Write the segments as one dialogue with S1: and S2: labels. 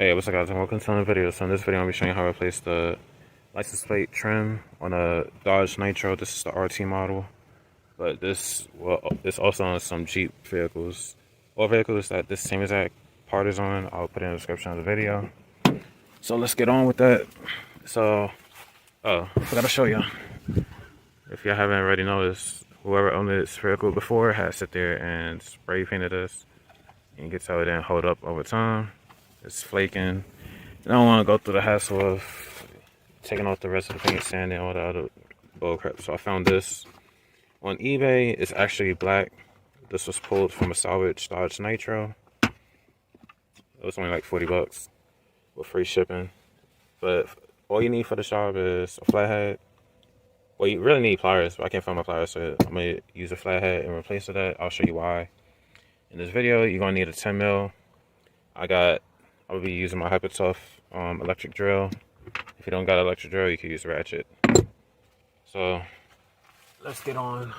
S1: Hey, what's up guys, and welcome to another video. So in this video, I'll be showing you how to replace the license plate trim on a Dodge Nitro. This is the RT model, but this also on some Jeep vehicles. All vehicles that this same exact part is on, I'll put it in the description of the video. So let's get on with that. So, I forgot to show you. If you haven't already noticed, whoever owned this vehicle before had to sit there and spray painted this. And you can tell it didn't hold up over time. It's flaking. I don't want to go through the hassle of taking off the rest of the paint, sanding, all the other bull crap. So I found this on eBay. It's actually black. This was pulled from a salvage Dodge Nitro. It was only like 40 bucks with free shipping. But all you need for the job is a flathead. Well, you really need pliers, but I can't find my pliers, so I'm going to use a flathead and replace it. I'll show you why. In this video, you're going to need a 10 mil. I'll be using my Hyper Tough electric drill. If you don't got an electric drill, you can use Rachet. So let's get on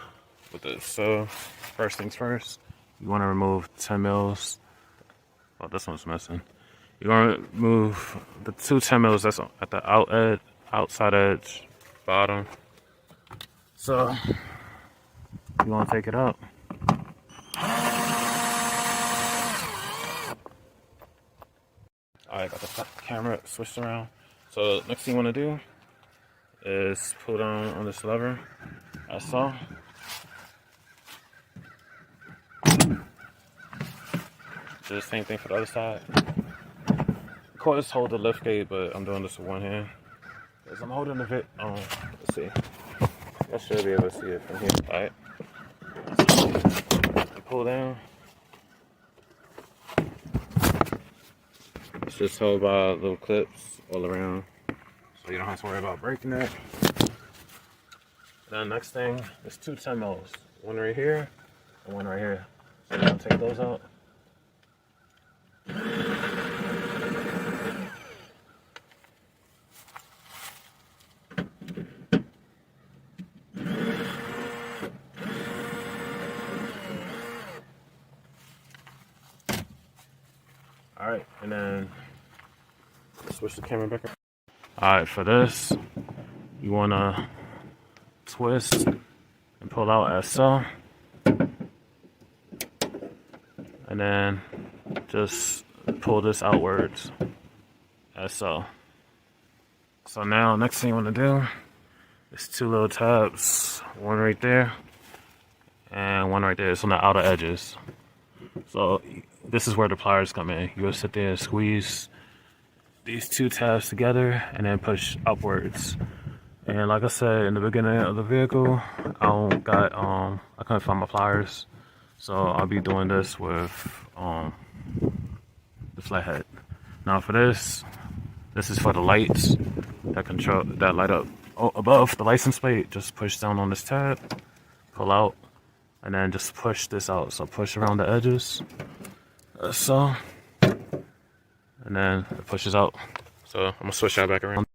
S1: with this. So first things first, you want to remove 10 mils. Oh, this one's missing. You're going to remove the two 10 mils that's at the outside edge, bottom. So you want to take it out. I got the camera switched around. So next thing you want to do is pull down on this lever. As so. Do the same thing for the other side. Of course, hold the lift gate, but I'm doing this with one hand. Because I'm holding the bit. Let's see. I should be able to see it from here. Alright. You pull down. It's just held by little clips all around, so you don't have to worry about breaking it. Then next thing is two 10 mils, one right here and one right here. So I'm gonna take those out. Alright, and then switch the camera back up. Alright, for this, you want to twist and pull out as so. And then just pull this outwards as so. So now, next thing you want to do is two little tabs. One right there and one right there. It's on the outer edges. So this is where the pliers come in. You will sit there and squeeze these two tabs together and then push upwards. And like I said in the beginning of the vehicle, I couldn't find my pliers, so I'll be doing this with the flathead. Now for this is for the lights that light up above the license plate. Just push down on this tab, pull out, and then just push this out. So push around the edges. So, and then it pushes out. So I'm gonna switch that back around.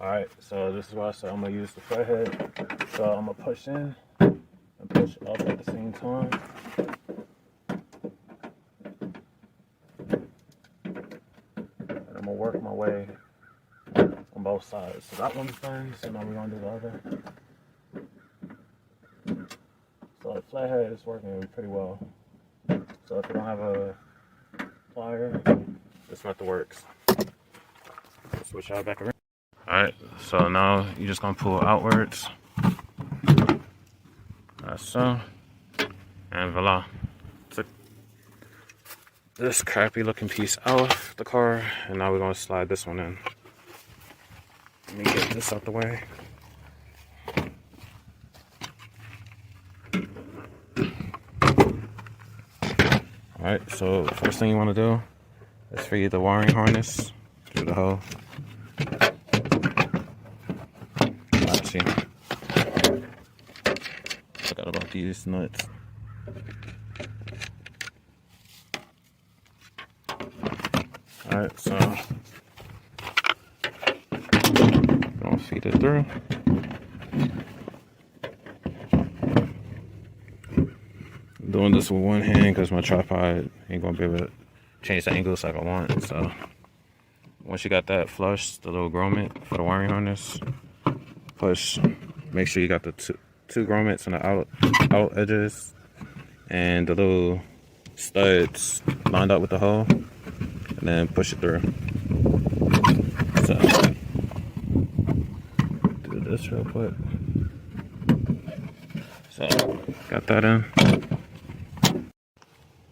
S1: Alright, so this is why I said I'm gonna use the flathead. So I'm gonna push in and push up at the same time. And I'm gonna work my way on both sides. So that one's done, so now we're gonna do the other. So the flathead is working pretty well. So if you don't have a plier, this method works. Switch out back around. Alright, so now you're just gonna pull outwards. That's so. And voila. Took this crappy looking piece out of the car, and now we're gonna slide this one in. Let me get this out the way. Alright, so first thing you want to do is feed the wiring harness through the hole. Actually, forgot about these nuts. Alright, so I'm gonna feed it through. I'm doing this with one hand because my tripod ain't gonna be able to change the angles like I want. So once you got that flush, the little grommet for the wiring harness, push. Make sure you got the two grommets on the out edges, and the little studs lined up with the hole, and then push it through. So do this real quick. So got that in.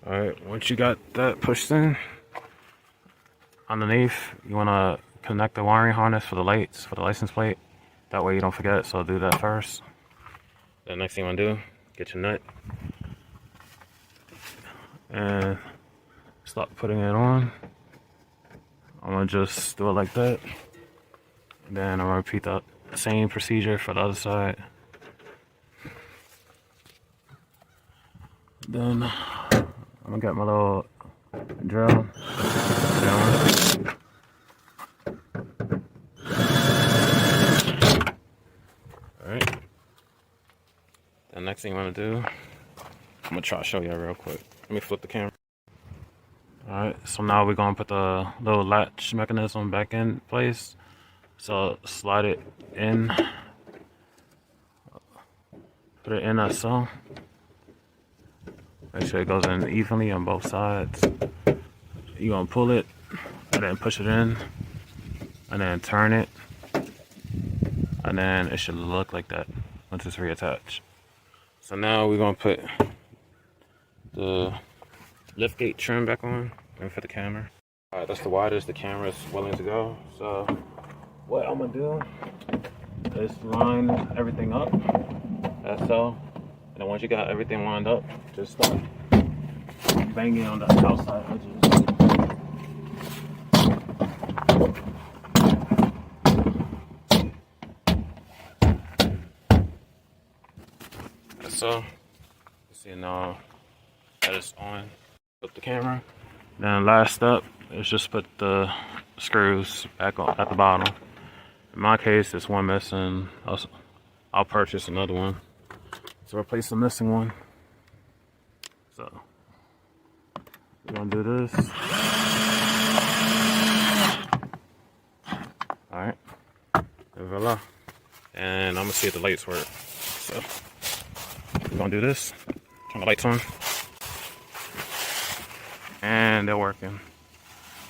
S1: All right, once you got that pushed in, underneath you want to connect the wiring harness for the lights for the license plate. That way you don't forget. So do that first. The next thing you want to do, get your nut and start putting it on. I'm gonna just do it like that, and then I'm gonna repeat the same procedure for the other side. Then I'm gonna get my little drill. Alright. The next thing you want to do, I'm gonna try to show you real quick. Let me flip the camera. Alright, so now we're gonna put the little latch mechanism back in place. So slide it in, put it in as so. Make sure it goes in evenly on both sides. You're gonna pull it and then push it in, and then turn it, and then it should look like that once it's reattached. So now we're gonna put the liftgate trim back on and for the camera. Alright, that's the widest the camera is willing to go. So what I'm gonna do is line everything up as so. And then once you got everything lined up, just start banging on the outside edges. So, you see now that it's on. Put the camera. Then last step is just put the screws back on at the bottom. In my case, there's one missing. I'll purchase another one to replace the missing one. So we're gonna do this. All right, and voila. And I'm gonna see if the lights work. So we're gonna do this. Turn the lights on. And they're working.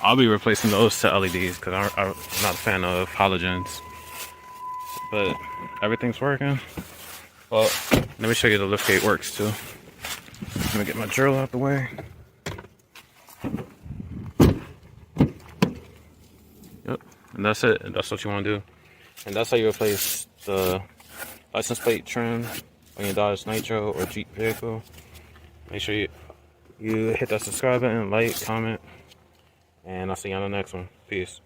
S1: I'll be replacing those to LEDs because I'm not a fan of halogens. But everything's working. Well, let me show you the liftgate works too. Let me get my drill out the way. Yep, and that's it. And that's what you want to do. And that's how you replace the license plate trim on your Dodge Nitro or Jeep vehicle. Make sure you hit that subscribe button, like, comment, and I'll see you on the next one. Peace.